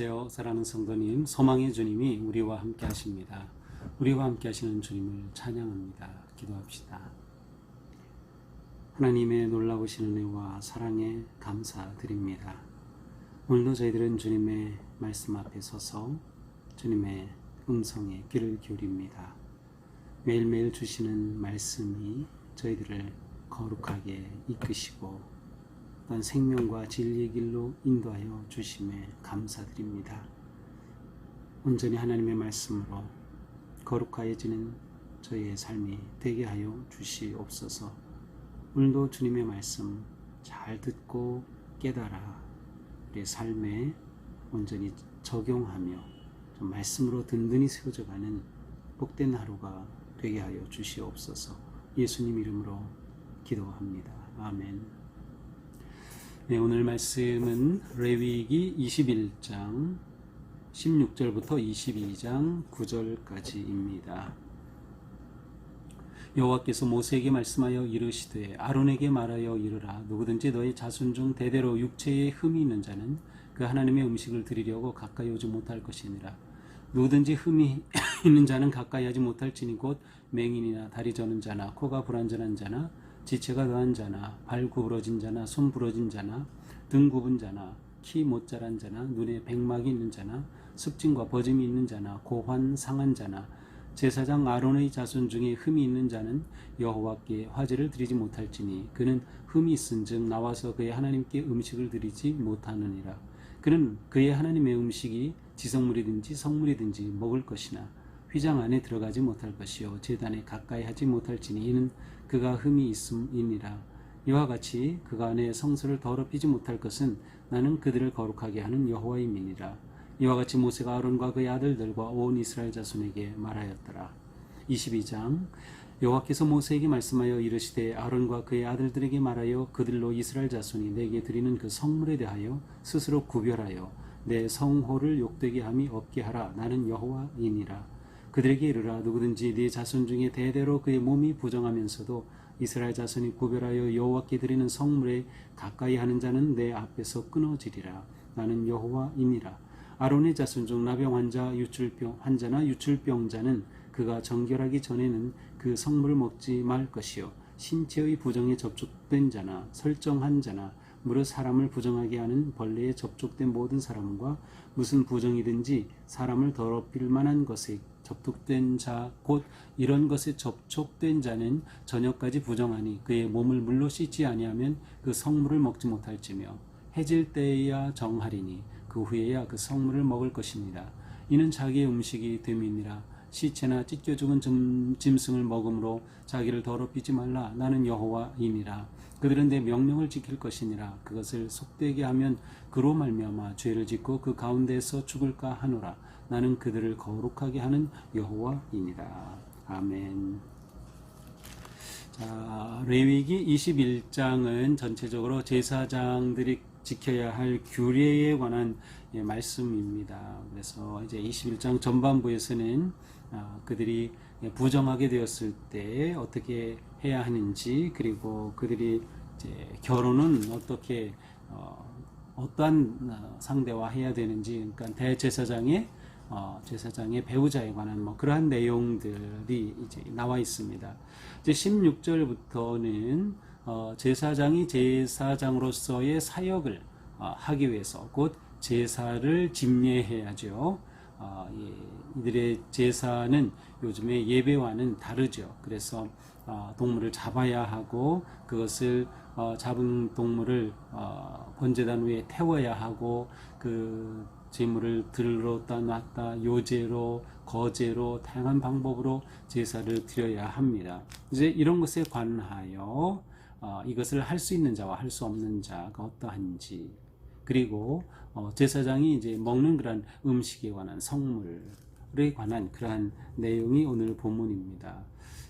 안녕하세요. 사랑하는 성도님, 소망의 주님이 우리와 함께 하십니다. 우리와 함께 하시는 주님을 찬양합니다. 기도합시다. 하나님의 놀라우신 은혜와 사랑에 감사드립니다. 오늘도 저희들은 주님의 말씀 앞에 서서 주님의 음성에 귀를 기울입니다. 매일매일 주시는 말씀이 저희들을 거룩하게 이끄시고 또한 생명과 진리의 길로 인도하여 주심에 감사드립니다. 온전히 하나님의 말씀으로 거룩하여지는 저희의 삶이 되게 하여 주시옵소서. 오늘도 주님의 말씀 잘 듣고 깨달아 우리의 삶에 온전히 적용하며 말씀으로 든든히 세워져가는 복된 하루가 되게 하여 주시옵소서. 예수님 이름으로 기도합니다. 아멘. 네, 오늘 말씀은 레위기 21장 16절부터 22장 9절까지입니다. 여호와께서 모세에게 말씀하여 이르시되 아론에게 말하여 이르라. 누구든지 너희 자손 중 대대로 육체에 흠이 있는 자는 그 하나님의 음식을 드리려고 가까이 오지 못할 것이니라. 누구든지 흠이 있는 자는 가까이 하지 못할지니 곧 맹인이나 다리 저는 자나 코가 불완전한 자나 지체가 더한 자나 발 구부러진 자나 손 부러진 자나 등 굽은 자나 키 못 자란 자나 눈에 백막이 있는 자나 습진과 버짐이 있는 자나 고환 상한 자나 제사장 아론의 자손 중에 흠이 있는 자는 여호와께 화제를 드리지 못할지니 그는 흠이 있은즉 나와서 그의 하나님께 음식을 드리지 못하느니라. 그는 그의 하나님의 음식이 지성물이든지 성물이든지 먹을 것이나 휘장 안에 들어가지 못할 것이요 제단에 가까이 하지 못할지니 이는 그가 흠이 있음이니라. 이와 같이 그가 안에 성소를 더럽히지 못할 것은 나는 그들을 거룩하게 하는 여호와임이니라. 이와 같이 모세가 아론과 그의 아들들과 온 이스라엘 자손에게 말하였더라. 22장 여호와께서 모세에게 말씀하여 이르시되 아론과 그의 아들들에게 말하여 그들로 이스라엘 자손이 내게 드리는 그 성물에 대하여 스스로 구별하여 내 성호를 욕되게 함이 없게 하라. 나는 여호와이니라. 그들에게 이르라. 누구든지 네 자손 중에 대대로 그의 몸이 부정하면서도 이스라엘 자손이 구별하여 여호와께 드리는 성물에 가까이 하는 자는 내 앞에서 끊어지리라. 나는 여호와이니라. 아론의 자손 중 나병 환자, 유출병 환자나 유출병자는 그가 정결하기 전에는 그 성물을 먹지 말 것이요 신체의 부정에 접촉된 자나 설정한 자나 무릇 사람을 부정하게 하는 벌레에 접촉된 모든 사람과 무슨 부정이든지 사람을 더럽힐 만한 것에 접촉된 자 곧 이런 것에 접촉된 자는 저녁까지 부정하니 그의 몸을 물로 씻지 아니하면 그 성물을 먹지 못할지며 해질 때에야 정하리니 그 후에야 그 성물을 먹을 것입니다. 이는 자기의 음식이 됨이니라. 시체나 찢겨 죽은 짐승을 먹음으로 자기를 더럽히지 말라. 나는 여호와이니라. 그들은 내 명령을 지킬 것이니라. 그것을 속되게 하면 그로 말미암아 죄를 짓고 그 가운데에서 죽을까 하노라. 나는 그들을 거룩하게 하는 여호와이니라. 아멘. 자, 레위기 21장은 전체적으로 제사장들이 지켜야 할 규례에 관한 말씀입니다. 그래서 이제 21장 전반부에서는 그들이 부정하게 되었을 때 어떻게 해야 하는지, 그리고 그들이 이제 결혼은 어떻게 어떠한 상대와 해야 되는지, 그러니까 제사장의 배우자에 관한 그러한 내용들이 이제 나와 있습니다. 이제 16절부터는 제사장이 제사장으로서의 사역을 하기 위해서 곧 제사를 집례해야죠. 이들의 제사는 요즘의 예배와는 다르죠. 그래서 동물을 잡아야 하고 그것을 잡은 동물을 번제단 위에 태워야 하고 그 제물을 들었다 놨다 요제로 거제로 다양한 방법으로 제사를 드려야 합니다. 이제 이런 것에 관하여 이것을 할 수 있는 자와 할 수 없는 자가 어떠한지, 그리고 제사장이 이제 먹는 그러한 음식에 관한 성물에 관한 그러한 내용이 오늘 본문입니다.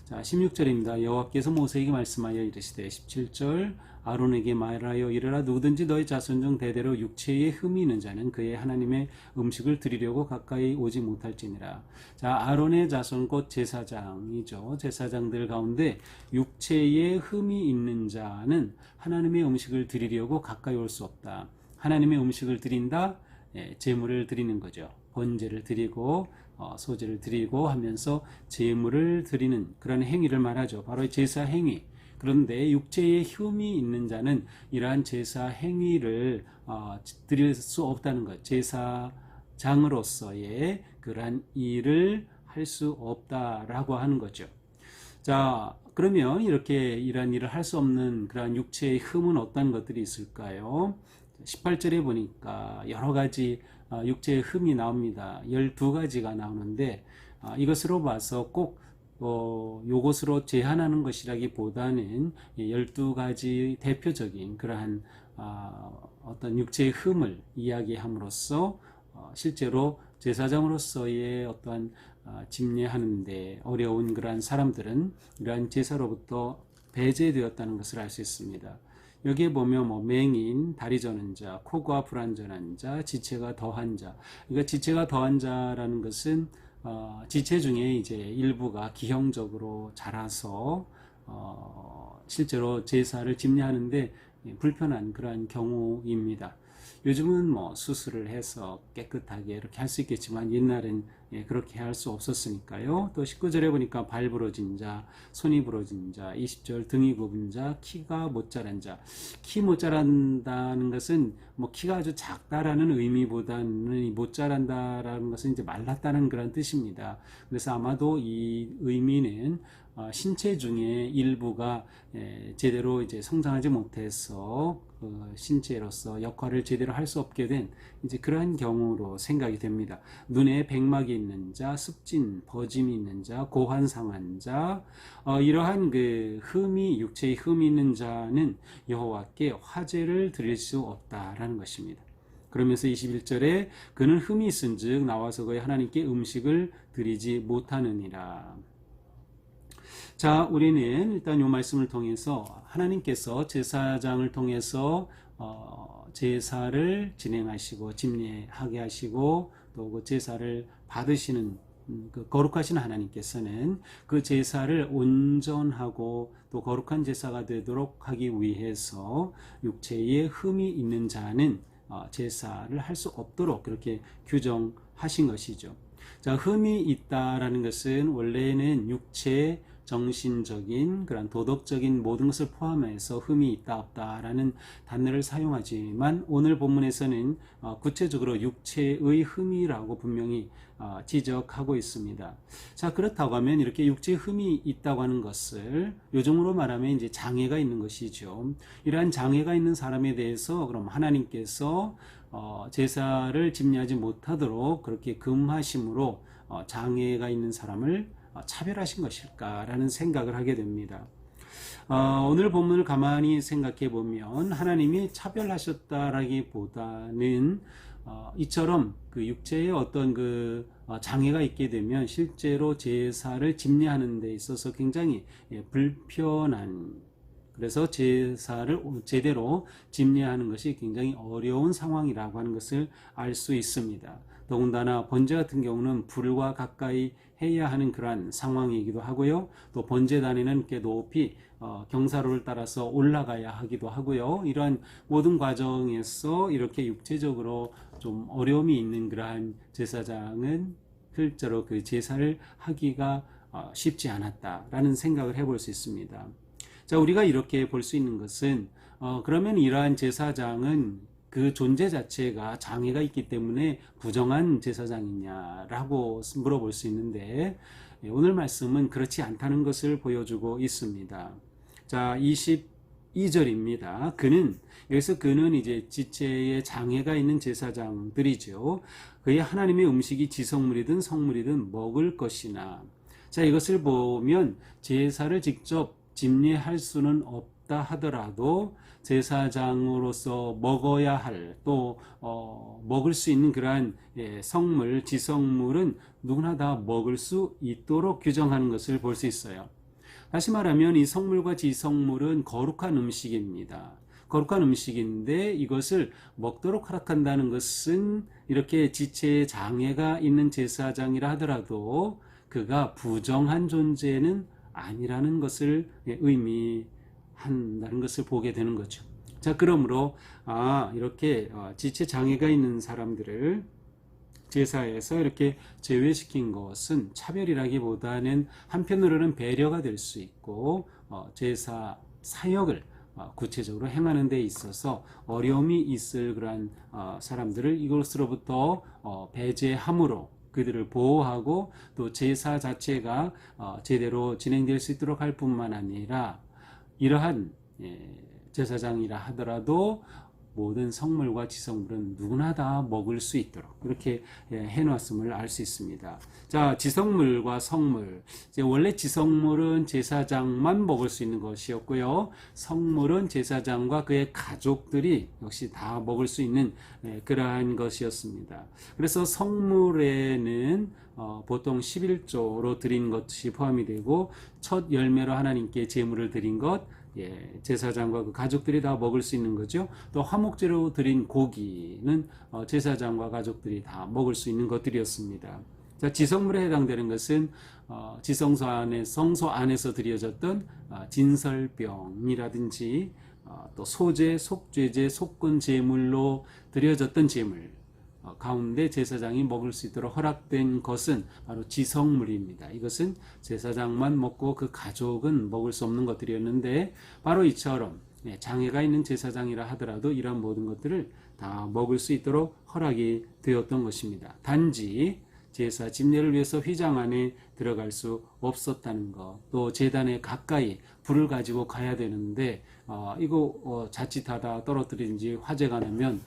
자, 16절입니다. 여호와께서 모세에게 말씀하여 이르시되 17절 아론에게 말하여 이르라. 누구든지 너희 자손 중 대대로 육체에 흠이 있는 자는 그의 하나님의 음식을 드리려고 가까이 오지 못할지니라. 자, 아론의 자손 곧 제사장이죠. 제사장들 가운데 육체에 흠이 있는 자는 하나님의 음식을 드리려고 가까이 올 수 없다. 하나님의 음식을 드린다. 제물을 드리는 거죠. 번제를 드리고 소제를 드리고 하면서 제물을 드리는 그런 행위를 말하죠. 바로 제사 행위. 그런데 육체에 흠이 있는 자는 이러한 제사 행위를 드릴 수 없다는 것. 제사장으로서의 그러한 일을 할 수 없다라고 하는 거죠. 자, 그러면 이렇게 이러한 일을 할 수 없는 그러한 육체의 흠은 어떤 것들이 있을까요? 18절에 보니까 여러 가지 육체의 흠이 나옵니다. 12가지가 나오는데 이것으로 봐서 꼭 요것으로 제한하는 것이라기보다는 12가지 대표적인 그러한 어떤 육체의 흠을 이야기함으로써 실제로 제사장으로서의 어떠한 집례하는데 어려운 그러한 사람들은 이러한 제사로부터 배제되었다는 것을 알 수 있습니다. 여기에 보면 맹인, 다리 저는 자, 코가 불완전한 자, 지체가 더한 자. 그러니까 지체가 더한 자라는 것은 지체 중에 이제 일부가 기형적으로 자라서 실제로 제사를 집례하는데 불편한 그러한 경우입니다. 요즘은 수술을 해서 깨끗하게 이렇게 할 수 있겠지만 옛날엔 그렇게 할 수 없었으니까요. 또 19절에 보니까 발 부러진 자, 손이 부러진 자, 20절 등이 굽은 자, 키가 못 자란 자. 키 못 자란다는 것은 키가 아주 작다라는 의미보다는 못 자란다라는 것은 이제 말랐다는 그런 뜻입니다. 그래서 아마도 이 의미는 신체 중에 일부가 제대로 이제 성장하지 못해서 신체로서 역할을 제대로 할 수 없게 된 이제 그러한 경우로 생각이 됩니다. 눈에 백막이 있는 자, 습진, 버짐이 있는 자, 고환 상한 자, 이러한 그 흠이 육체의 흠이 있는 자는 여호와께 화제를 드릴 수 없다라는 것입니다. 그러면서 21절에 그는 흠이 있은즉 나와서 그의 하나님께 음식을 드리지 못하느니라. 자, 우리는 일단 이 말씀을 통해서 하나님께서 제사장을 통해서 제사를 진행하시고 집례하게 하시고 또 그 제사를 받으시는 그 거룩하신 하나님께서는 그 제사를 온전하고 또 거룩한 제사가 되도록 하기 위해서 육체에 흠이 있는 자는 제사를 할 수 없도록 그렇게 규정하신 것이죠. 자, 흠이 있다라는 것은 원래는 육체, 정신적인 그런 도덕적인 모든 것을 포함해서 흠이 있다 없다라는 단어를 사용하지만 오늘 본문에서는 구체적으로 육체의 흠이라고 분명히 지적하고 있습니다. 자, 그렇다고 하면 이렇게 육체의 흠이 있다고 하는 것을 요즘으로 말하면 이제 장애가 있는 것이죠. 이러한 장애가 있는 사람에 대해서 그럼 하나님께서 제사를 집례하지 못하도록 그렇게 금하심으로 장애가 있는 사람을 차별하신 것일까라는 생각을 하게 됩니다. 오늘 본문을 가만히 생각해 보면 하나님이 차별하셨다라기보다는 이처럼 그 육체에 어떤 그 장애가 있게 되면 실제로 제사를 집례하는 데 있어서 굉장히 불편한, 그래서 제사를 제대로 집례하는 것이 굉장히 어려운 상황이라고 하는 것을 알 수 있습니다. 더군다나 번제 같은 경우는 불과 가까이 해야 하는 그러한 상황이기도 하고요. 또 번제단에는 이렇게 높이 경사로를 따라서 올라가야 하기도 하고요. 이러한 모든 과정에서 이렇게 육체적으로 좀 어려움이 있는 그러한 제사장은 실제로 그 제사를 하기가 쉽지 않았다라는 생각을 해볼 수 있습니다. 자, 우리가 이렇게 볼 수 있는 것은 그러면 이러한 제사장은 그 존재 자체가 장애가 있기 때문에 부정한 제사장이냐라고 물어볼 수 있는데 오늘 말씀은 그렇지 않다는 것을 보여주고 있습니다. 자, 22절입니다. 여기서 그는 이제 지체에 장애가 있는 제사장들이죠. 그의 하나님의 음식이 지성물이든 성물이든 먹을 것이나. 자, 이것을 보면 제사를 직접 집례할 수는 없다 하더라도 제사장으로서 먹어야 할 또 먹을 수 있는 그러한 성물, 지성물은 누구나 다 먹을 수 있도록 규정하는 것을 볼 수 있어요. 다시 말하면 이 성물과 지성물은 거룩한 음식입니다. 거룩한 음식인데 이것을 먹도록 허락한다는 것은 이렇게 지체에 장애가 있는 제사장이라 하더라도 그가 부정한 존재는 아니라는 것을 의미한다는 것을 보게 되는 거죠. 자, 그러므로 이렇게 지체 장애가 있는 사람들을 제사에서 이렇게 제외시킨 것은 차별이라기보다는 한편으로는 배려가 될 수 있고 제사 사역을 구체적으로 행하는 데 있어서 어려움이 있을 그러한 사람들을 이것으로부터 배제함으로 그들을 보호하고 또 제사 자체가 제대로 진행될 수 있도록 할 뿐만 아니라 이러한 제사장이라 하더라도 모든 성물과 지성물은 누구나 다 먹을 수 있도록 이렇게 해놨음을 알 수 있습니다. 자, 지성물과 성물. 원래 지성물은 제사장만 먹을 수 있는 것이었고요. 성물은 제사장과 그의 가족들이 역시 다 먹을 수 있는 그러한 것이었습니다. 그래서 성물에는 보통 11조로 드린 것이 포함이 되고 첫 열매로 하나님께 제물을 드린 것, 제사장과 그 가족들이 다 먹을 수 있는 거죠. 또 화목제로 드린 고기는 제사장과 가족들이 다 먹을 수 있는 것들이었습니다. 자, 지성물에 해당되는 것은 성소 안에서 드려졌던 진설병이라든지 또 소제, 속죄제, 속건 제물로 드려졌던 제물 가운데 제사장이 먹을 수 있도록 허락된 것은 바로 지성물입니다. 이것은 제사장만 먹고 그 가족은 먹을 수 없는 것들이었는데 바로 이처럼 장애가 있는 제사장이라 하더라도 이러한 모든 것들을 다 먹을 수 있도록 허락이 되었던 것입니다. 단지 제사 집례를 위해서 휘장 안에 들어갈 수 없었다는 것, 또 제단에 가까이 불을 가지고 가야 되는데 이거 자칫하다 떨어뜨리든지 화재가 나면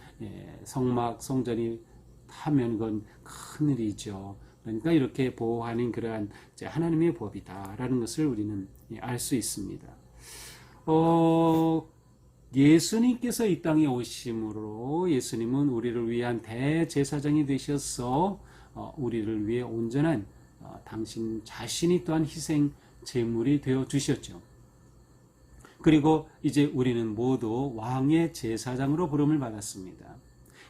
성막 성전이 타면 그건 큰일이죠. 그러니까 이렇게 보호하는 그러한 하나님의 법이다라는 것을 우리는 알 수 있습니다. 예수님께서 이 땅에 오심으로 예수님은 우리를 위한 대제사장이 되셔서 우리를 위해 온전한 당신 자신이 또한 희생 제물이 되어 주셨죠. 그리고 이제 우리는 모두 왕의 제사장으로 부름을 받았습니다.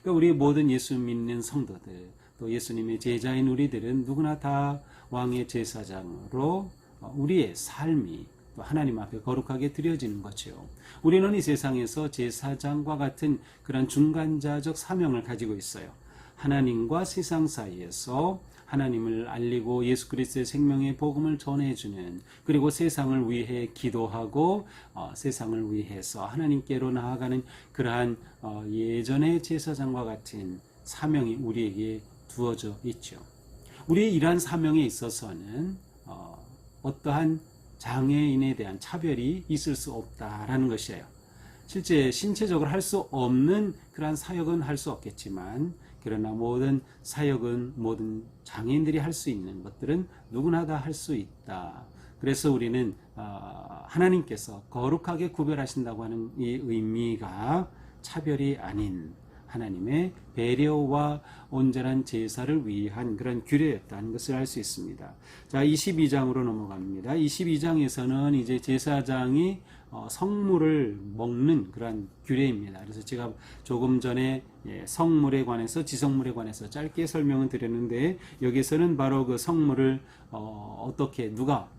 그러니까 우리 모든 예수 믿는 성도들, 또 예수님의 제자인 우리들은 누구나 다 왕의 제사장으로 우리의 삶이 또 하나님 앞에 거룩하게 드려지는 거죠. 우리는 이 세상에서 제사장과 같은 그런 중간자적 사명을 가지고 있어요. 하나님과 세상 사이에서 하나님을 알리고 예수 그리스도의 생명의 복음을 전해주는, 그리고 세상을 위해 기도하고 세상을 위해서 하나님께로 나아가는 그러한 예전의 제사장과 같은 사명이 우리에게 두어져 있죠. 우리의 이러한 사명에 있어서는 어떠한 장애인에 대한 차별이 있을 수 없다라는 것이에요. 실제 신체적으로 할 수 없는 그러한 사역은 할 수 없겠지만, 그러나 모든 사역은 모든 장애인들이 할 수 있는 것들은 누구나 다 할 수 있다. 그래서 우리는 하나님께서 거룩하게 구별하신다고 하는 이 의미가 차별이 아닌 하나님의 배려와 온전한 제사를 위한 그런 규례였다는 것을 알 수 있습니다. 자, 22장으로 넘어갑니다. 22장에서는 이제 제사장이 성물을 먹는 그런 규례입니다. 그래서 제가 조금 전에 성물에 관해서 지성물에 관해서 짧게 설명을 드렸는데, 여기서는 바로 그 성물을 어떻게 누가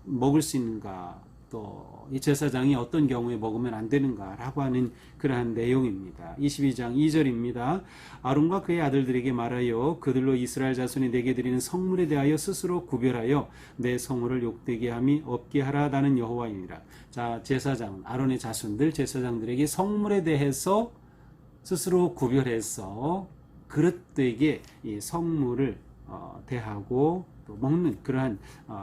먹을 수 있는가, 또 이 제사장이 어떤 경우에 먹으면 안 되는가라고 하는 그러한 내용입니다. 22장 2절입니다. 아론과 그의 아들들에게 말하여 그들로 이스라엘 자손이 내게 드리는 성물에 대하여 스스로 구별하여 내 성물을 욕되게 함이 없게 하라. 나는 여호와이니라. 자, 제사장 아론의 자손들 제사장들에게 성물에 대해서 스스로 구별해서 그릇되게 이 성물을 대하고 또 먹는 그러한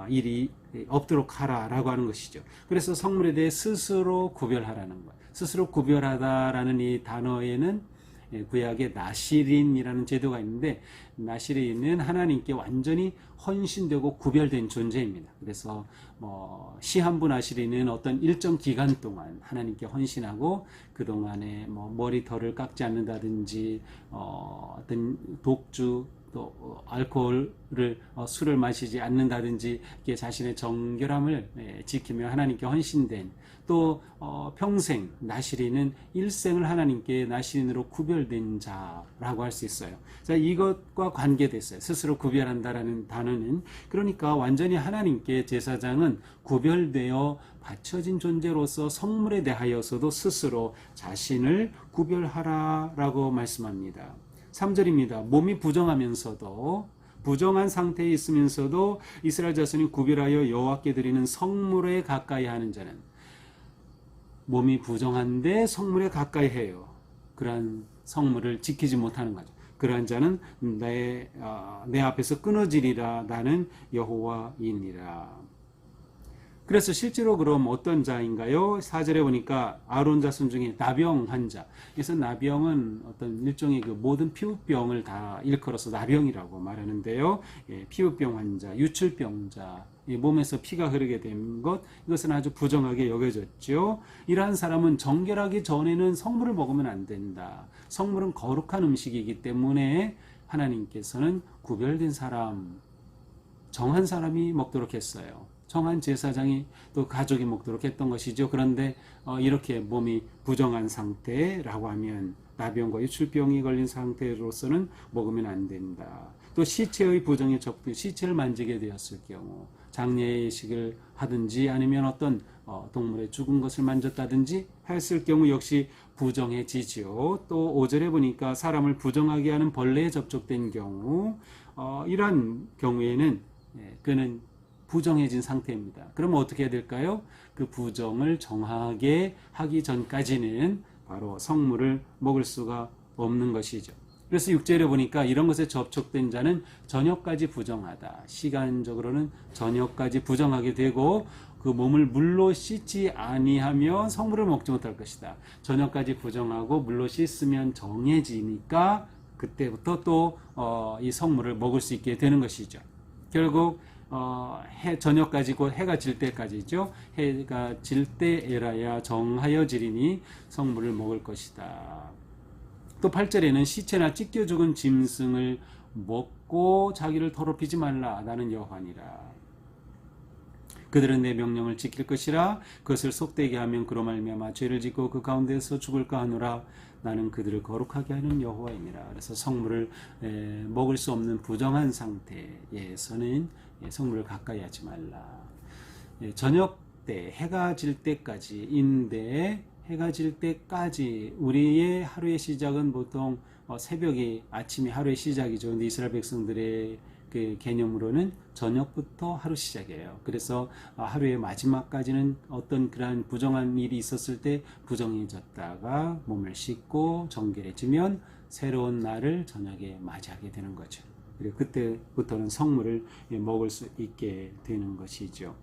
일이 없도록 하라라고 하는 것이죠. 그래서 성물에 대해 스스로 구별하라는 것. 스스로 구별하다라는 이 단어에는 구약의 나시린이라는 제도가 있는데, 나시린은 하나님께 완전히 헌신되고 구별된 존재입니다. 그래서 시한부 나시린은 어떤 일정 기간 동안 하나님께 헌신하고 그동안에 머리털을 깎지 않는다든지 어떤 독주 또 알코올을 술을 마시지 않는다든지 이렇게 자신의 정결함을 지키며 하나님께 헌신된 또 평생 나시리는 일생을 하나님께 나시린으로 구별된 자라고 할 수 있어요. 자, 이것과 관계됐어요. 스스로 구별한다라는 단어는 그러니까 완전히 하나님께 제사장은 구별되어 바쳐진 존재로서 성물에 대하여서도 스스로 자신을 구별하라라고 말씀합니다. 3절입니다. 몸이 부정한 상태에 있으면서도 이스라엘 자손이 구별하여 여호와께 드리는 성물에 가까이 하는 자는 몸이 부정한데 성물에 가까이 해요. 그러한 성물을 지키지 못하는 거죠. 그러한 자는 내 앞에서 끊어지리라. 나는 여호와이니라. 그래서 실제로 그럼 어떤 자인가요? 4절에 보니까 아론 자손 중에 나병 환자. 그래서 나병은 어떤 일종의 그 모든 피부병을 다 일컬어서 나병이라고 말하는데요. 피부병 환자, 유출병자, 몸에서 피가 흐르게 된 것, 이것은 아주 부정하게 여겨졌죠. 이러한 사람은 정결하기 전에는 성물을 먹으면 안 된다. 성물은 거룩한 음식이기 때문에 하나님께서는 구별된 사람, 정한 사람이 먹도록 했어요. 정한 제사장이 또 가족이 먹도록 했던 것이죠. 그런데 이렇게 몸이 부정한 상태라고 하면 나병과 유출병이 걸린 상태로서는 먹으면 안 된다. 또 시체의 부정에 접근, 시체를 만지게 되었을 경우 장례 예식을 하든지 아니면 어떤 동물의 죽은 것을 만졌다든지 했을 경우 역시 부정해지죠. 또 5절에 보니까 사람을 부정하게 하는 벌레에 접촉된 경우 이러한 경우에는 그는 부정해진 상태입니다. 그러면 어떻게 해야 될까요? 그 부정을 정하게 하기 전까지는 바로 성물을 먹을 수가 없는 것이죠. 그래서 6절에 보니까 이런 것에 접촉된 자는 저녁까지 부정하다. 시간적으로는 저녁까지 부정하게 되고 그 몸을 물로 씻지 아니하면 성물을 먹지 못할 것이다. 저녁까지 부정하고 물로 씻으면 정해지니까 그때부터 또 이 성물을 먹을 수 있게 되는 것이죠. 결국 저녁까지 곧 해가 질 때까지죠. 해가 질 때 에라야 정하여 지리니 성물을 먹을 것이다. 또 8절에는 시체나 찢겨 죽은 짐승을 먹고 자기를 더럽히지 말라. 나는 여호와니라. 그들은 내 명령을 지킬 것이라. 그것을 속되게 하면 그로 말미암아 죄를 짓고 그 가운데서 죽을까 하노라. 나는 그들을 거룩하게 하는 여호와이니라. 그래서 성물을 먹을 수 없는 부정한 상태에서는 성물을 가까이 하지 말라. 저녁 때 해가 질 때까지인데 해가 질 때까지 우리의 하루의 시작은 보통 새벽이 아침이 하루의 시작이죠. 근데 이스라엘 백성들의 그 개념으로는 저녁부터 하루 시작이에요. 그래서 하루의 마지막까지는 어떤 그러한 부정한 일이 있었을 때 부정해졌다가 몸을 씻고 정결해지면 새로운 날을 저녁에 맞이하게 되는 거죠. 그리고 그때부터는 성물을 먹을 수 있게 되는 것이죠.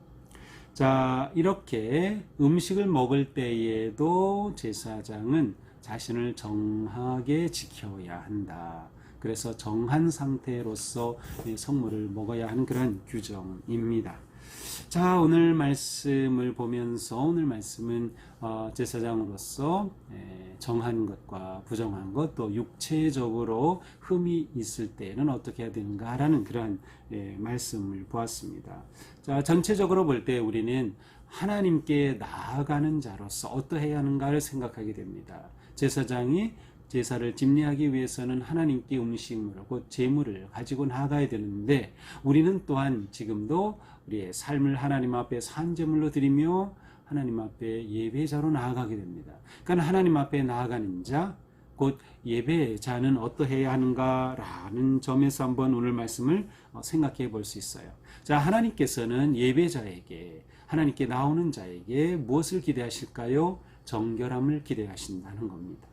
자, 이렇게 음식을 먹을 때에도 제사장은 자신을 정하게 지켜야 한다. 그래서 정한 상태로서 성물을 먹어야 하는 그런 규정입니다. 자, 오늘 말씀을 보면서 오늘 말씀은 제사장으로서 정한 것과 부정한 것, 또 육체적으로 흠이 있을 때는 어떻게 해야 되는가라는 그런 말씀을 보았습니다. 자, 전체적으로 볼 때 우리는 하나님께 나아가는 자로서 어떠해야 하는가를 생각하게 됩니다. 제사장이 제사를 집례하기 위해서는 하나님께 음식물을 곧 제물을 가지고 나아가야 되는데 우리는 또한 지금도 우리의 삶을 하나님 앞에 산제물로 드리며 하나님 앞에 예배자로 나아가게 됩니다. 그러니까 하나님 앞에 나아가는 자, 곧 예배자는 어떠해야 하는가라는 점에서 한번 오늘 말씀을 생각해 볼 수 있어요. 자, 하나님께서는 예배자에게, 하나님께 나오는 자에게 무엇을 기대하실까요? 정결함을 기대하신다는 겁니다.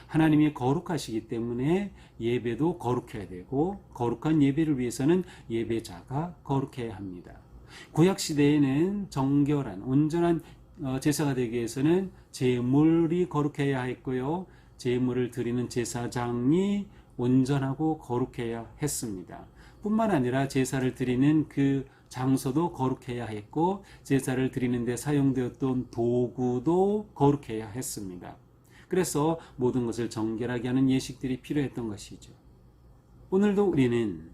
하나님이 거룩하시기 때문에 예배도 거룩해야 되고 거룩한 예배를 위해서는 예배자가 거룩해야 합니다. 구약시대에는 정결한 온전한 제사가 되기 위해서는 제물이 거룩해야 했고요. 제물을 드리는 제사장이 온전하고 거룩해야 했습니다. 뿐만 아니라 제사를 드리는 그 장소도 거룩해야 했고 제사를 드리는 데 사용되었던 도구도 거룩해야 했습니다. 그래서 모든 것을 정결하게 하는 예식들이 필요했던 것이죠. 오늘도 우리는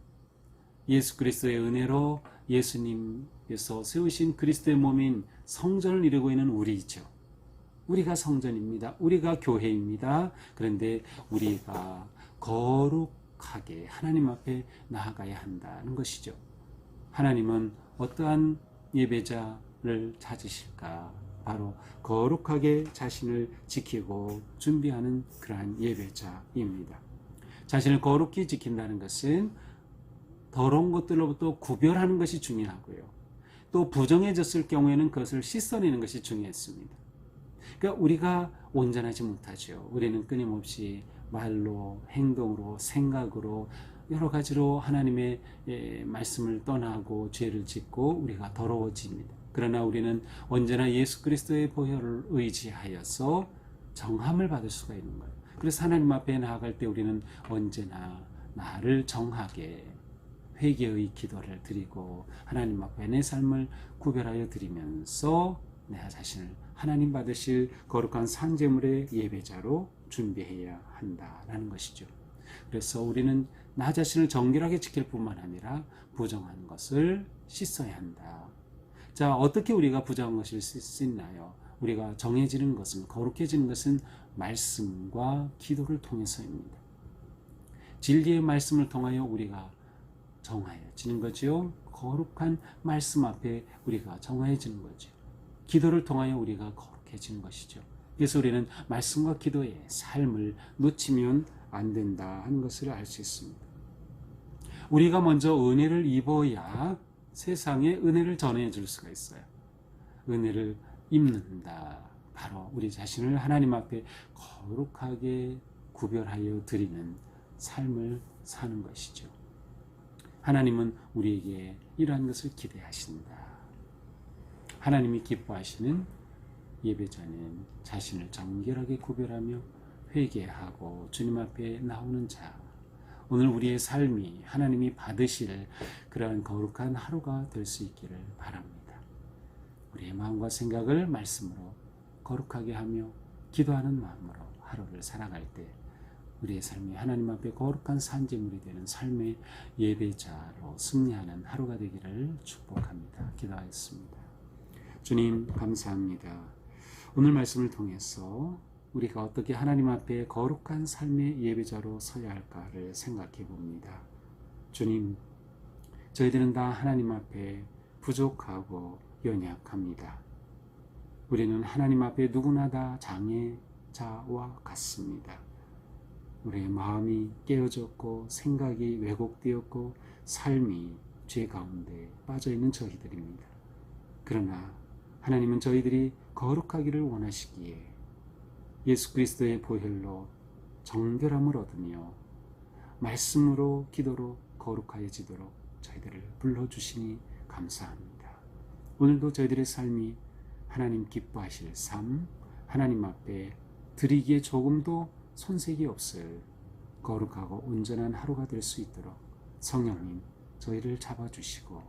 예수 그리스도의 은혜로 예수님께서 세우신 그리스도의 몸인 성전을 이루고 있는 우리죠. 우리가 성전입니다. 우리가 교회입니다. 그런데 우리가 거룩하게 하나님 앞에 나아가야 한다는 것이죠. 하나님은 어떠한 예배자를 찾으실까? 바로 거룩하게 자신을 지키고 준비하는 그러한 예배자입니다. 자신을 거룩히 지킨다는 것은 더러운 것들로부터 구별하는 것이 중요하고요. 또 부정해졌을 경우에는 그것을 씻어내는 것이 중요했습니다. 그러니까 우리가 온전하지 못하죠. 우리는 끊임없이 말로, 행동으로, 생각으로 여러 가지로 하나님의 말씀을 떠나고 죄를 짓고 우리가 더러워집니다. 그러나 우리는 언제나 예수 그리스도의 보혈을 의지하여서 정함을 받을 수가 있는 거예요. 그래서 하나님 앞에 나아갈 때 우리는 언제나 나를 정하게 회개의 기도를 드리고 하나님 앞에 내 삶을 구별하여 드리면서 내 자신을 하나님 받으실 거룩한 상제물의 예배자로 준비해야 한다라는 것이죠. 그래서 우리는 나 자신을 정결하게 지킬 뿐만 아니라 부정한 것을 씻어야 한다. 자, 어떻게 우리가 부정한 것을 씻나요? 우리가 정해지는 것은, 거룩해지는 것은 말씀과 기도를 통해서입니다. 진리의 말씀을 통하여 우리가 정하여지는 거죠. 거룩한 말씀 앞에 우리가 정하여지는 거죠. 기도를 통하여 우리가 거룩해지는 것이죠. 그래서 우리는 말씀과 기도의 삶을 놓치면 안 된다 하는 것을 알 수 있습니다. 우리가 먼저 은혜를 입어야 세상에 은혜를 전해줄 수가 있어요. 은혜를 입는다. 바로 우리 자신을 하나님 앞에 거룩하게 구별하여 드리는 삶을 사는 것이죠. 하나님은 우리에게 이러한 것을 기대하신다. 하나님이 기뻐하시는 예배자는 자신을 정결하게 구별하며 회개하고 주님 앞에 나오는 자. 오늘 우리의 삶이 하나님이 받으실 그러한 거룩한 하루가 될 수 있기를 바랍니다. 우리의 마음과 생각을 말씀으로 거룩하게 하며 기도하는 마음으로 하루를 살아갈 때 우리의 삶이 하나님 앞에 거룩한 산재물이 되는 삶의 예배자로 승리하는 하루가 되기를 축복합니다. 기도하겠습니다. 주님 감사합니다. 오늘 말씀을 통해서 우리가 어떻게 하나님 앞에 거룩한 삶의 예배자로 서야 할까를 생각해 봅니다. 주님, 저희들은 다 하나님 앞에 부족하고 연약합니다. 우리는 하나님 앞에 누구나 다 장애자와 같습니다. 우리의 마음이 깨어졌고 생각이 왜곡되었고 삶이 죄 가운데 빠져있는 저희들입니다. 그러나 하나님은 저희들이 거룩하기를 원하시기에 예수 그리스도의 보혈로 정결함을 얻으며 말씀으로 기도로 거룩하여지도록 저희들을 불러주시니 감사합니다. 오늘도 저희들의 삶이 하나님 기뻐하실 삶, 하나님 앞에 드리기에 조금도 손색이 없을 거룩하고 온전한 하루가 될 수 있도록 성령님 저희를 잡아주시고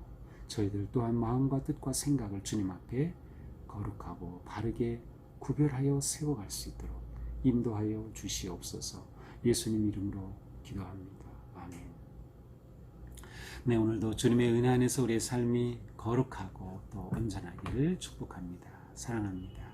저희들 또한 마음과 뜻과 생각을 주님 앞에 거룩하고 바르게 구별하여 세워갈 수 있도록 인도하여 주시옵소서. 예수님 이름으로 기도합니다. 아멘. 네, 오늘도 주님의 은혜 안에서 우리의 삶이 거룩하고 또 온전하기를 축복합니다. 사랑합니다.